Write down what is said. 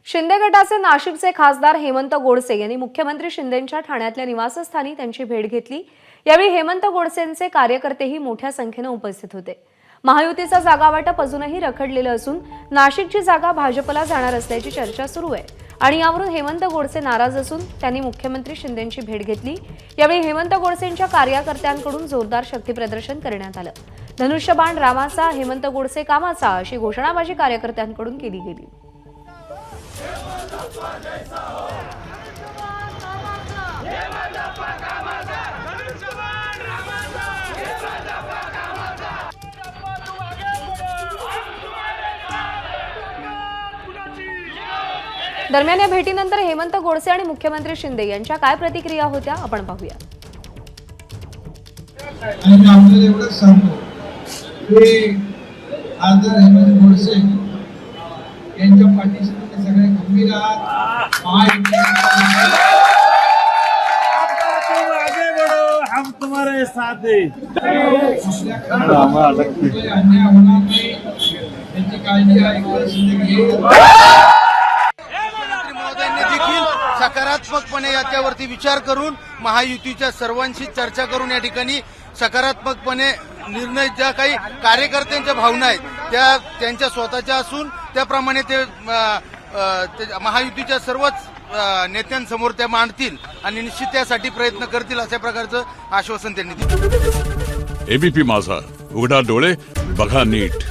शिंदे गटाचे नाशिकचे खासदार हेमंत गोडसे यांनी मुख्यमंत्री शिंदेंच्या ठाण्यातल्या निवासस्थानी त्यांची भेट घेतली। यावेळी हेमंत गोडसेंचे कार्यकर्तेही मोठ्या संख्येने उपस्थित होते। महायुतीचा जागा वाटप अजूनही रखडलेलं असून नाशिकची जागा भाजपला जाणार असल्याची चर्चा सुरू आहे आणि यावरून हेमंत गोडसे नाराज असून त्यांनी मुख्यमंत्री शिंदेंची भेट घेतली। यावेळी हेमंत गोडसेंच्या कार्यकर्त्यांकडून जोरदार शक्तीप्रदर्शन करण्यात आलं। धनुष्यबाण रामाचा, हेमंत गोडसे कामाचा अशी घोषणाबाजी कार्यकर्त्यांकडून केली गेली। दरम्यान या भेटीनंतर हेमंत गोडसे आणि मुख्यमंत्री शिंदे यांच्या काय प्रतिक्रिया होत्या आपण पाहूया। आणि आपल्याला एवढंच सांगतो की खासदार हेमंत गोडसे यांच्या पाठीशी सगळे खंबीर आहात। हम तुम्हारे साथ हैं। अन्याय होणार नाही याची काळजी ऐकून शिंदे घेईल। सकारात्मकपणे याच्यावरती विचार करून महायुतीच्या सर्वांशी चर्चा करून या ठिकाणी सकारात्मकपणे निर्णय, ज्या काही कार्यकर्त्यांच्या भावना आहेत त्या त्यांच्या स्वतःच्या असून त्याप्रमाणे ते महायुतीच्या सर्वच नेत्यांसमोर त्या मांडतील आणि निश्चित त्यासाठी प्रयत्न करतील अशा प्रकारचं आश्वासन त्यांनी दिलं। एबीपी माझा, उघडा डोळे बघा नीट।